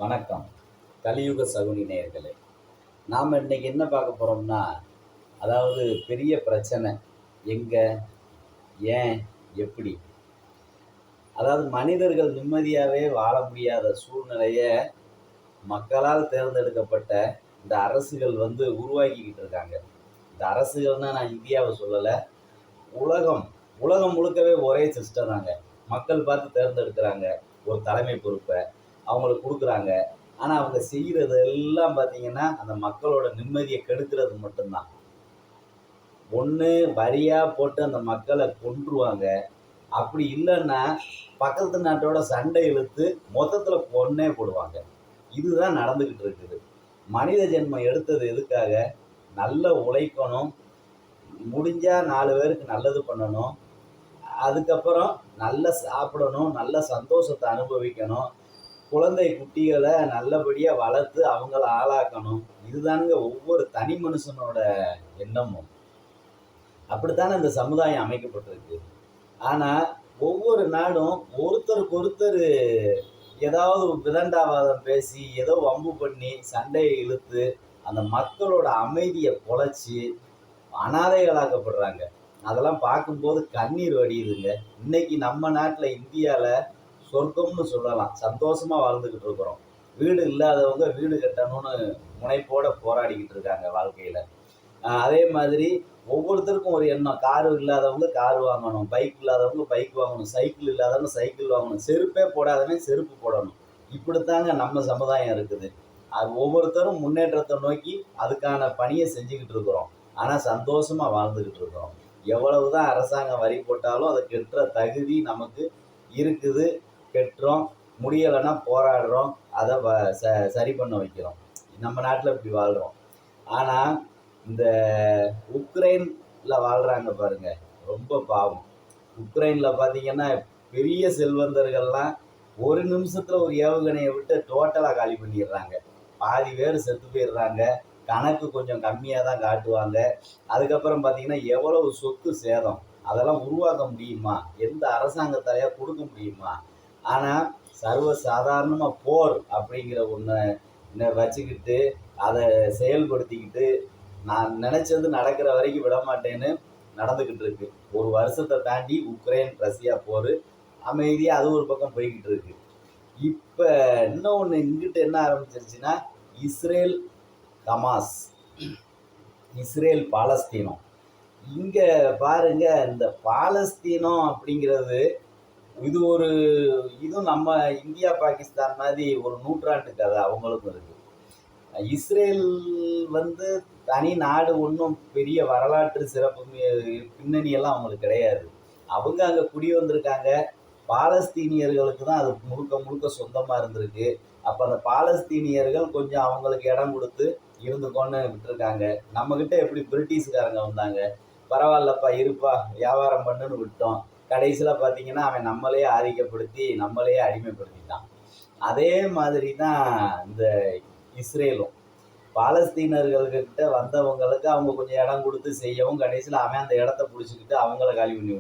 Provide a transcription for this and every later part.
வணக்கம். கலியுக சகுனி நேயர்களே, நாம் இன்னைக்கு என்ன பார்க்க போகிறோம்னா, அதாவது பெரிய பிரச்சனை எங்க, ஏன், எப்படி? அதாவது மனிதர்கள் நிம்மதியாகவே வாழ முடியாத சூழ்நிலைய மக்களால் தேர்ந்தெடுக்கப்பட்ட இந்த அரசுகள் உருவாக்கிக்கிட்டு இருக்காங்க. இந்த அரசுகள்னா நான் இந்தியாவை சொல்லலை, உலகம் உலகம் முழுக்கவே ஒரே சிஸ்டம் தாங்க. மக்கள் பார்த்து தேர்ந்தெடுக்கிறாங்க ஒரு தலைமை பொறுப்பை, அவங்களுக்கு கொடுக்குறாங்க. ஆனால் அவங்க செய்கிறது எல்லாம் பார்த்தீங்கன்னா அந்த மக்களோட நிம்மதியை கெடுக்கிறது மட்டும்தான். ஒன்று வரியாக போட்டு அந்த மக்களை கொன்றுவாங்க, அப்படி இல்லைன்னா பக்கத்து நாட்டோட சண்டை இழுத்து மொத்தத்தில் கொன்னே போடுவாங்க. இதுதான் நடந்துக்கிட்டு இருக்குது. மனித ஜென்மம் எடுத்தது எதுக்காக? நல்ல உழைக்கணும், முடிஞ்சால் 4 பேருக்கு நல்லது பண்ணணும், அதுக்கப்புறம் நல்லா சாப்பிடணும், நல்ல சந்தோஷத்தை அனுபவிக்கணும், குழந்தை குட்டிகளை நல்லபடியாக வளர்த்து அவங்கள ஆளாக்கணும். இதுதானுங்க ஒவ்வொரு தனி மனுஷனோட எண்ணமும். அப்படித்தானே இந்த சமுதாயம் அமைக்கப்பட்டிருக்கு. ஆனால் ஒவ்வொரு நாடும் ஒருத்தருக்கு ஒருத்தர் ஏதாவது விதண்டாவாதம் பேசி ஏதோ வம்பு பண்ணி சண்டையை இழுத்து அந்த மக்களோட அமைதியை குலைச்சி அனாதைகளாக்கப்படுறாங்க. அதெல்லாம் பார்க்கும்போது கண்ணீர் வடியுதுங்க. இன்னைக்கு நம்ம நாட்டில் இந்தியாவில் சொர்க்கம்னு சொல்லலாம், சந்தோஷமாக வாழ்ந்துக்கிட்டு இருக்கிறோம். வீடு இல்லாதவங்க வீடு கட்டணும்னு முனைப்போடு போராடிக்கிட்டு இருக்காங்க வாழ்க்கையில். அதே மாதிரி ஒவ்வொருத்தருக்கும் ஒரு எண்ணம், காரு இல்லாதவங்க கார் வாங்கணும், பைக் இல்லாதவங்க பைக் வாங்கணும், சைக்கிள் இல்லாதவங்க சைக்கிள் வாங்கணும், செருப்பே போடாதவங்க செருப்பு போடணும். இப்படித்தாங்க நம்ம சமுதாயம் இருக்குது. அது ஒவ்வொருத்தரும் முன்னேற்றத்தை நோக்கி அதுக்கான பணியை செஞ்சுக்கிட்டு இருக்கிறோம். ஆனால் சந்தோஷமாக வாழ்ந்துக்கிட்டு இருக்கிறோம். எவ்வளவுதான் அரசாங்கம் வரி போட்டாலும் அதை கெட்டுற தகுதி நமக்கு இருக்குது. கெட்டுறோம், முடியலைன்னா போராடுறோம், அதை சரி பண்ண வைக்கிறோம். நம்ம நாட்டில் இப்படி வாழ்கிறோம். ஆனால் இந்த உக்ரைனில் வாழ்கிறாங்க பாருங்க, ரொம்ப பாவம். உக்ரைனில் பார்த்தீங்கன்னா பெரிய செல்வந்தர்கள்லாம் ஒரு நிமிஷத்தில் ஒரு ஏவுகணையை விட்டு டோட்டலாக காலி பண்ணிடுறாங்க. பாதி பேர் செத்து போயிடுறாங்க. கணக்கு கொஞ்சம் கம்மியாக தான் காட்டுவாங்க. அதுக்கப்புறம் பார்த்தீங்கன்னா எவ்வளவு சொத்து சேதம், அதெல்லாம் உருவாக்க முடியுமா? எந்த அரசாங்கத்தாலையாக கொடுக்க முடியுமா? ஆனால் சர்வ சாதாரணமாக போர் அப்படிங்கிற ஒன்று வச்சுக்கிட்டு அதை செயல்படுத்திக்கிட்டு நான் நினச்சது நடக்கிற வரைக்கும் விட மாட்டேன்னு நடந்துக்கிட்டு இருக்கு. ஒரு வருஷத்தை தாண்டி உக்ரைன் ரஷ்யா போர் அமைதியாக அது ஒரு பக்கம் போய்கிட்டு இருக்கு. இப்போ இன்னொன்று இங்கிட்ட என்ன ஆரம்பிச்சிருச்சுன்னா, இஸ்ரேல் ஹமாஸ், இஸ்ரேல் பாலஸ்தீனம். இங்கே பாருங்க, இந்த பாலஸ்தீனம் அப்படிங்கிறது இதுவும் நம்ம இந்தியா பாகிஸ்தான் மாதிரி ஒரு நூற்றாண்டு கதை அவங்களுக்கும் இருக்கு. இஸ்ரேல் தனி நாடு, ஒன்றும் பெரிய வரலாற்று சிறப்பு பின்னணியெல்லாம் அவங்களுக்கு கிடையாது. அவங்க அங்கே குடி வந்திருக்காங்க. பாலஸ்தீனியர்களுக்கு தான் அது முழுக்க முழுக்க சொந்தமாக இருந்திருக்கு. அப்போ அந்த பாலஸ்தீனியர்கள் கொஞ்சம் அவங்களுக்கு இடம் கொடுத்து இருந்துக்கொண்டு விட்டுருக்காங்க. நம்மக்கிட்ட எப்படி பிரிட்டிஷ்காரங்க வந்தாங்க, பரவாயில்லப்பா இருப்பா வியாபாரம் பண்ணுன்னு விட்டோம். கடைசியில் பார்த்தீங்கன்னா அவன் நம்மளையே ஆதிக்கப்படுத்தி நம்மளையே அடிமைப்படுத்திட்டான். அதே மாதிரி தான் இந்த இஸ்ரேலும் பாலஸ்தீனர்கள்கிட்ட வந்தவங்களுக்கு அவங்க கொஞ்சம் இடம் கொடுத்து செய்யவும் கடைசியில் அவன் அந்த இடத்த பிடிச்சிக்கிட்டு அவங்கள காலி பண்ணி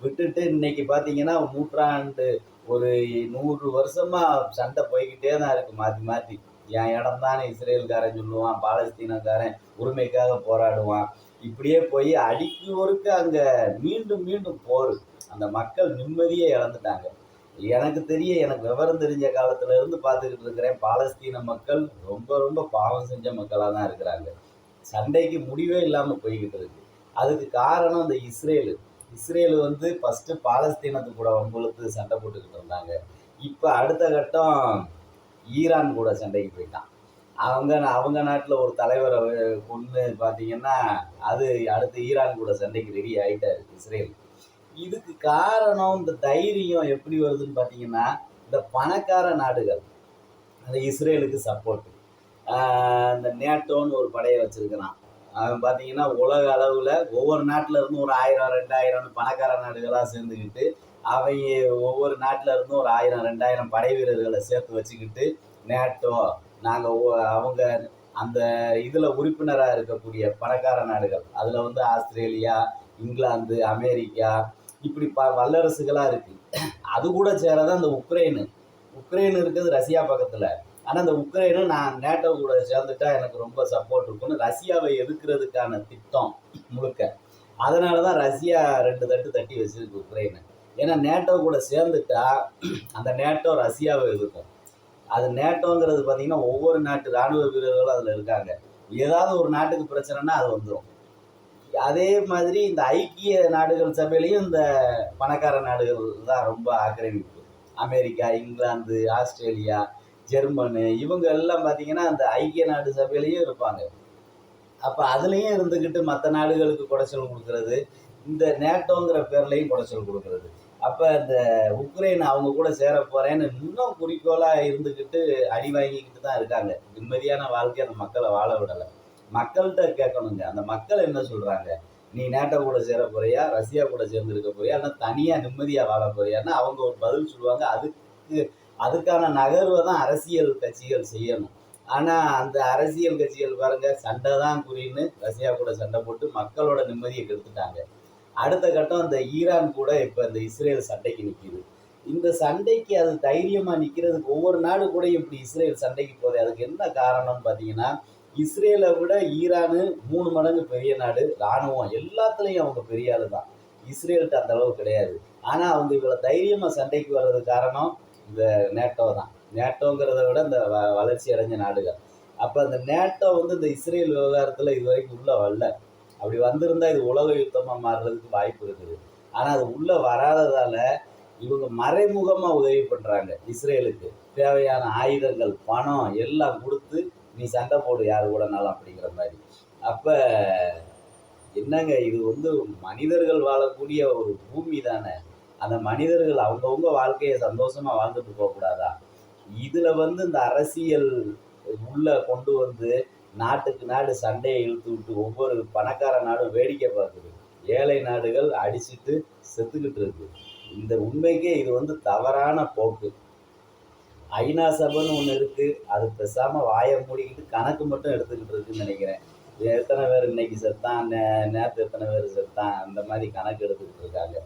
விட்டுட்டு இன்னைக்கு பார்த்தீங்கன்னா நூற்றாண்டு ஒரு 100 வருஷமாக சண்டை போய்கிட்டே தான் இருக்குது. மாற்றி மாற்றி என் இடம் தானே இஸ்ரேல்காரன் சொல்லுவான், பாலஸ்தீனக்காரன் உரிமைக்காக போராடுவான். இப்படியே போய் அடிக்கு ஒருக்க அங்கே மீண்டும் மீண்டும் போர். அந்த மக்கள் நிம்மதியே இழந்துட்டாங்க. எனக்கு விவரம் தெரிஞ்ச காலத்துல இருந்து பார்த்துக்கிட்டு இருக்கிறேன், பாலஸ்தீன மக்கள் ரொம்ப ரொம்ப பாவம் செஞ்ச மக்களாக தான் இருக்கிறாங்க. சண்டைக்கு முடிவே இல்லாமல் போய்கிட்டு இருக்கு. அதுக்கு காரணம் இந்த இஸ்ரேலு ஃபஸ்ட்டு பாலஸ்தீனத்து கூட வம்புழுத்து சண்டை போட்டுக்கிட்டு இருந்தாங்க. இப்போ அடுத்த கட்டம் ஈரான் கூட சண்டைக்கு போயிட்டான். அவங்க நாட்டில் ஒரு தலைவரை கொண்டு பார்த்தீங்கன்னா அது அடுத்து ஈரான் கூட சண்டைக்கு ரெடி ஆகிட்டாரு இஸ்ரேல். இதுக்கு காரணம் இந்த தைரியம் எப்படி வருதுன்னு பார்த்தீங்கன்னா, இந்த பணக்கார நாடுகள் அந்த இஸ்ரேலுக்கு சப்போர்ட்டு. இந்த நேட்டோன்னு ஒரு படையை வச்சுருக்கிறான். அவன் பார்த்தீங்கன்னா உலக அளவில் ஒவ்வொரு நாட்டில் இருந்தும் ஒரு 1000 2000 பணக்கார நாடுகளாக சேர்ந்துக்கிட்டு அவங்க ஒவ்வொரு நாட்டில் இருந்தும் ஒரு 1000 2000 படை வீரர்களை சேர்த்து வச்சுக்கிட்டு நேட்டோ நாங்கள் அவங்க அந்த இதில் உறுப்பினராக இருக்கக்கூடிய பணக்கார நாடுகள், அதில் ஆஸ்திரேலியா, இங்கிலாந்து, அமெரிக்கா, இப்படி வல்லரசுகளாக இருக்குது. அது கூட சேரதான் இந்த உக்ரைன் இருக்கிறது ரஷ்யா பக்கத்தில். ஆனால் இந்த உக்ரைனும் நான் நேட்டோ கூட சேர்ந்துட்டா எனக்கு ரொம்ப சப்போர்ட் இருக்கும்னு ரஷ்யாவை எதிர்க்கிறதுக்கான திட்டம் முழுக்க. அதனால தான் ரஷ்யா 2 தட்டு தட்டி வச்சிருக்கு உக்ரைனை. ஏன்னா நேட்டோ கூட சேர்ந்துட்டா அந்த நேட்டோ ரஷ்யாவை எதிர்க்கும். அது நேட்டோங்கிறது பார்த்தீங்கன்னா ஒவ்வொரு நாட்டு இராணுவ வீரர்களும் அதில் இருக்காங்க. ஏதாவது ஒரு நாட்டுக்கு பிரச்சனைனா அது வந்துடும். அதே மாதிரி இந்த ஐக்கிய நாடுகள் சபையிலையும் இந்த பணக்கார நாடுகள் தான் ரொம்ப ஆக்கிரமிப்பு. அமெரிக்கா, இங்கிலாந்து, ஆஸ்திரேலியா, ஜெர்மனு இவங்க எல்லாம் பார்த்தீங்கன்னா அந்த ஐக்கிய நாடு சபையிலையும் இருப்பாங்க. அப்போ அதுலேயும் இருந்துக்கிட்டு மற்ற நாடுகளுக்கு குடைச்சல் கொடுக்கறது, இந்த நேட்டோங்கிற பேர்லையும் குடைச்சல் கொடுக்கறது. அப்போ இந்த உக்ரைன் அவங்க கூட சேர போகிறேன்னு இன்னும் குறிக்கோளாக இருந்துக்கிட்டு அடி வாங்கிக்கிட்டு தான் இருக்காங்க. நிம்மதியான வாழ்க்கை அந்த மக்களை வாழ விடலை. மக்கள்கிட்ட கேட்கணுங்க, அந்த மக்கள் என்ன சொல்கிறாங்க? நீ நேட்டோ கூட சேர போறியா, ரஷ்யா கூட சேர்ந்து இருக்க போறியா, இல்லை தனியாக நிம்மதியாக வாழ போறியான்னு அவங்க ஒரு பதில் சொல்லுவாங்க. அதுக்கான நகர்வை தான் அரசியல் கட்சிகள் செய்யணும். ஆனால் அந்த அரசியல் கட்சிகள் பாருங்க, சண்டை தான் குறின்னு ரஷ்யா கூட சண்டை போட்டு மக்களோட நிம்மதியை கெடுத்துட்டாங்க. அடுத்த கட்டம் இந்த ஈரான் கூட இப்போ இந்த இஸ்ரேல் சண்டைக்கு நிற்கிது. இந்த சண்டைக்கு அது தைரியமாக நிற்கிறதுக்கு ஒவ்வொரு நாடு கூட இப்படி இஸ்ரேல் சண்டைக்கு போகுது. அதுக்கு என்ன காரணம்னு பார்த்தீங்கன்னா, இஸ்ரேலை விட ஈரானு 3 மடங்கு பெரிய நாடு. இராணுவம் எல்லாத்துலேயும் அவங்க பெரிய ஆளு தான். இஸ்ரேல்கிட்ட அந்த அளவு கிடையாது. ஆனால் அவங்க இவ்வளோ தைரியமாக சண்டைக்கு வர்றதுக்கு காரணம் இந்த நேட்டோ தான். நேட்டோங்கிறத விட இந்த வளர்ச்சி அடைஞ்ச நாடுகள். அப்போ அந்த நேட்டோ இந்த இஸ்ரேல் விவகாரத்தில் இது வரைக்கும் உள்ளே வரல. அப்படி வந்திருந்தா இது உலக யுத்தமாக மாறுறதுக்கு வாய்ப்பு இருக்குது. ஆனால் அது உள்ளே வராததால் இவங்க மறைமுகமாக உதவி பண்ணுறாங்க இஸ்ரேலுக்கு. தேவையான ஆயுதங்கள், பணம் எல்லாம் கொடுத்து நீ சண்டை போடு யாரு கூடனாலும் அப்படிங்கிற மாதிரி. அப்போ என்னங்க, இது மனிதர்கள் வாழக்கூடிய ஒரு பூமி தானே. அந்த மனிதர்கள் அவங்கவுங்க வாழ்க்கையை சந்தோஷமாக வாழ்ந்துட்டு போகக்கூடாதா? இதில் இந்த அரசியல் உள்ள கொண்டு நாட்டுக்கு நாடு சண்டையை இழுத்து விட்டு ஒவ்வொரு பணக்கார நாடும் வேடிக்கை பார்க்குது. ஏழை நாடுகள் அடிச்சுட்டு செத்துக்கிட்டு இருக்கு. இந்த உண்மைக்கே இது தவறான போக்கு. ஐநா சபைன்னு ஒன்று இருக்குது, அது பேசாமல் வாயை மூடிக்கிட்டு கணக்கு மட்டும் எடுத்துக்கிட்டு இருக்குன்னு நினைக்கிறேன். எத்தனை பேர் இன்னைக்கு செத்தான், நேற்று எத்தனை பேர் செத்தான், அந்த மாதிரி கணக்கு எடுத்துக்கிட்டு இருக்காங்க.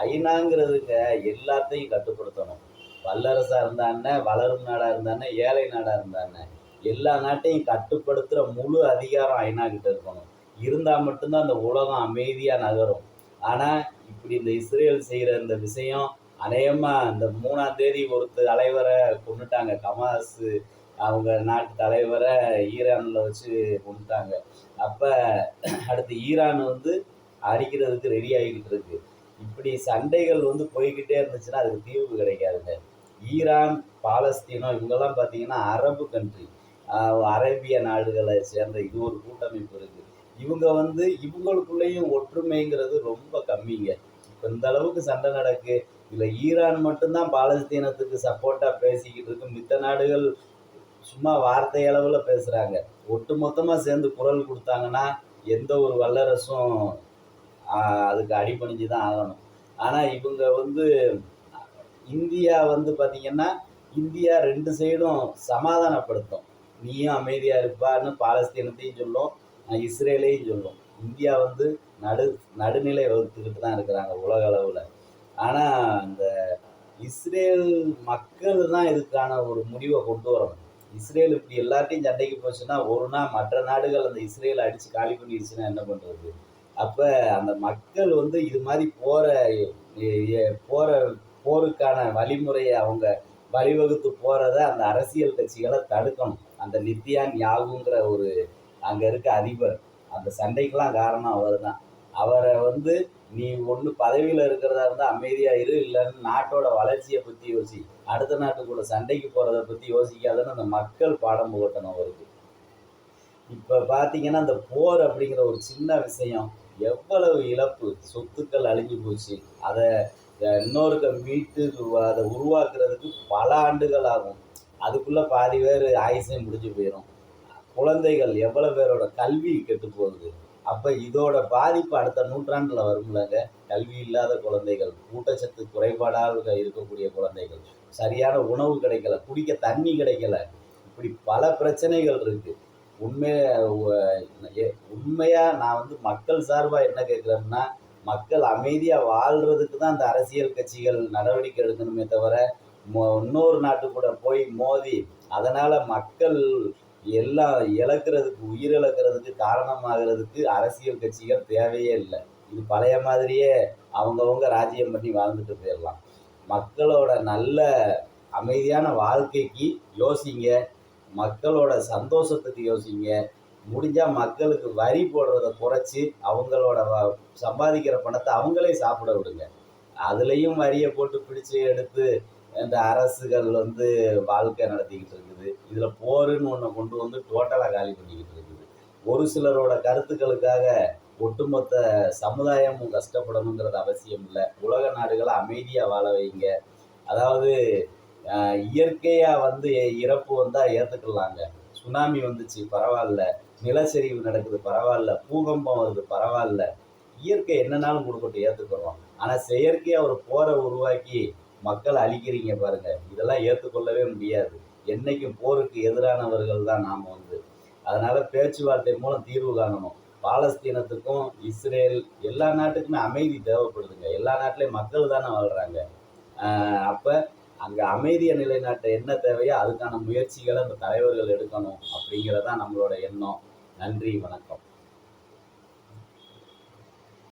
ஐநாங்கிறதுங்க எல்லாத்தையும் கட்டுப்படுத்தணும். வல்லரசாக இருந்தானே, வளரும் நாடாக இருந்தானே, ஏழை நாடாக இருந்தானே, எல்லா நாட்டையும் கட்டுப்படுத்துகிற முழு அதிகாரம் ஐநா கிட்ட இருக்கணும். இருந்தால் மட்டும்தான் அந்த உலகம் அமைதியாக நகரும். ஆனால் இப்படி இந்த இஸ்ரேல் செய்கிற இந்த விஷயம் அநேகமாக இந்த 3ஆம் தேதி ஒரு தலைவரை கொண்டுட்டாங்க. ஹமாஸ் அவங்க நாட்டு தலைவரை ஈரானில் வச்சு கொண்டுட்டாங்க. அப்போ அடுத்து ஈரான் அடிக்கிறதுக்கு ரெடி ஆகிக்கிட்டு இருக்கு. இப்படி சண்டைகள் போய்கிட்டே இருந்துச்சுன்னா அதுக்கு தீர்வு கிடைக்காதுங்க. ஈரான், பாலஸ்தீனம் இவங்கெல்லாம் பார்த்தீங்கன்னா அரபு கண்ட்ரி, அரேபிய நாடுகளை சேர்ந்த இது ஒரு கூட்டமைப்பு இருக்குது. இவங்க இவங்களுக்குள்ளேயும் ஒற்றுமைங்கிறது ரொம்ப கம்மிங்க. இப்போ இந்த அளவுக்கு சண்டை நடக்கு. இதில் ஈரான் மட்டும்தான் பாலஸ்தீனத்துக்கு சப்போர்ட்டாக பேசிக்கிட்டு இருக்கு. மித்த நாடுகள் சும்மா வார்த்தை அளவில் பேசுகிறாங்க. ஒட்டு மொத்தமாக சேர்ந்து குரல் கொடுத்தாங்கன்னா எந்த ஒரு வல்லரசும் அதுக்கு அடிபணிஞ்சு தான் ஆகணும். ஆனால் இவங்க இந்தியா பார்த்தீங்கன்னா, இந்தியா 2 சைடும் சமாதானப்படுத்தும். நீயும் அமைதியாக இருப்பான்னு பாலஸ்தீனத்தையும் சொல்லும், இஸ்ரேலையும் சொல்லும். இந்தியா நடுநிலை வகுத்துக்கிட்டு தான் இருக்கிறாங்க உலக அளவில். ஆனால் இந்த இஸ்ரேல் மக்கள் தான் இதுக்கான ஒரு முடிவை கொண்டு வரணும். இஸ்ரேல் இப்படி எல்லாத்தையும் சண்டைக்கு போச்சுன்னா ஒரு நாள் மற்ற நாடுகள் அந்த இஸ்ரேலை அடித்து காலி பண்ணிடுச்சுன்னா என்ன பண்ணுறது? அப்போ அந்த மக்கள் இது மாதிரி போருக்கான வழிமுறையை அவங்க வழிவகுத்து போகிறத அந்த அரசியல் கட்சிகளை தடுக்கணும். அந்த நித்யான் யாகுங்கிற ஒரு அங்கே இருக்க அதிபர், அந்த சண்டைக்கெல்லாம் காரணம் அவர் தான். அவரை நீ ஒன்று பதவியில் இருக்கிறதா இருந்தால் அமைதியாக இரு, இல்லைன்னு நாட்டோட வளர்ச்சியை பற்றி யோசி, அடுத்த நாட்டுக்குள்ள சண்டைக்கு போகிறத பற்றி யோசிக்காதுன்னு அந்த மக்கள் பாடம் புகட்டணும் அவருக்கு. இப்போ பார்த்தீங்கன்னா அந்த போர் அப்படிங்கிற ஒரு சின்ன விஷயம் எவ்வளவு இழப்பு, சொத்துக்கள் அழிஞ்சு போச்சு. அதை இன்னொருக்க மீட்டு அதை உருவாக்குறதுக்கு பல ஆண்டுகள் ஆகும். அதுக்குள்ளே பாதி பேர் ஆயுசையும் முடிஞ்சு போயிடும். குழந்தைகள் எவ்வளோ பேரோட கல்வி கெட்டு போகுது. அப்போ இதோட பாதிப்பு அடுத்த நூற்றாண்டில் வரும்லங்க. கல்வி இல்லாத குழந்தைகள், ஊட்டச்சத்து குறைபாடாக இருக்கக்கூடிய குழந்தைகள், சரியான உணவு கிடைக்கல, குடிக்க தண்ணி கிடைக்கல, இப்படி பல பிரச்சனைகள் இருக்குது. உண்மையாக நான் மக்கள் சார்பாக என்ன கேட்குறேன்னா, மக்கள் அமைதியாக வாழ்கிறதுக்கு தான் அந்த அரசியல் கட்சிகள் நடவடிக்கை எடுக்கணுமே தவிர இன்னொரு நாட்டு கூட போய் மோதி அதனால் மக்கள் எல்லாம் இழக்கிறதுக்கு உயிரிழக்கிறதுக்கு காரணமாகிறதுக்கு அரசியல் கட்சிகள் தேவையே இல்லை. இது பழைய மாதிரியே அவங்கவங்க ராஜ்யம் பண்ணி வாழ்ந்துட்டு போயிடலாம். மக்களோட நல்ல அமைதியான வாழ்க்கைக்கு யோசிங்க, மக்களோட சந்தோஷத்துக்கு யோசிங்க. முடிஞ்சால் மக்களுக்கு வரி போடுறத குறைச்சி அவங்களோட சம்பாதிக்கிற பணத்தை அவங்களே சாப்பிட விடுங்க. அதுலேயும் வரியை போட்டு பிடிச்சி எடுத்து இந்த அரசுகள் வாழ்க்கை நடத்திக்கிட்டு இருக்குது. இதில் போருன்னு ஒன்று கொண்டு வந்து டோட்டலாக காலி பண்ணிக்கிட்டு இருக்குது. ஒரு சிலரோட கருத்துக்களுக்காக ஒட்டுமொத்த சமுதாயமும் கஷ்டப்படணுங்கிறது அவசியம் இல்லை. உலக நாடுகளை அமைதியாக வாழ வைங்க. அதாவது இயற்கையாக இறப்பு வந்தால் ஏற்றுக்கலாங்க. சுனாமி வந்துச்சு பரவாயில்ல, நிலச்சரிவு நடக்குது பரவாயில்ல, பூகம்பம் வருது பரவாயில்ல, இயற்கை என்னன்னாலும் கொடுக்கட்டும் ஏற்றுக்கிறோம். ஆனால் செயற்கையாக ஒரு போரை உருவாக்கி மக்களை அழிக்கிறீங்க பாருங்க, இதெல்லாம் ஏற்றுக்கொள்ளவே முடியாது. என்னைக்கும் போருக்கு எதிரானவர்கள் தான் நாம் அதனால பேச்சுவார்த்தை மூலம் தீர்வு காணணும். பாலஸ்தீனத்துக்கும் இஸ்ரேல் எல்லா நாட்டுக்குமே அமைதி தேவைப்படுதுங்க. எல்லா நாட்டிலையும் மக்கள் தானே வாழ்கிறாங்க. அப்போ அங்கே அமைதியை நிலைநாட்ட என்ன தேவையோ அதுக்கான முயற்சிகளை அந்த தலைவர்கள் எடுக்கணும் அப்படிங்கிறதான் நம்மளோட எண்ணம். நன்றி, வணக்கம்.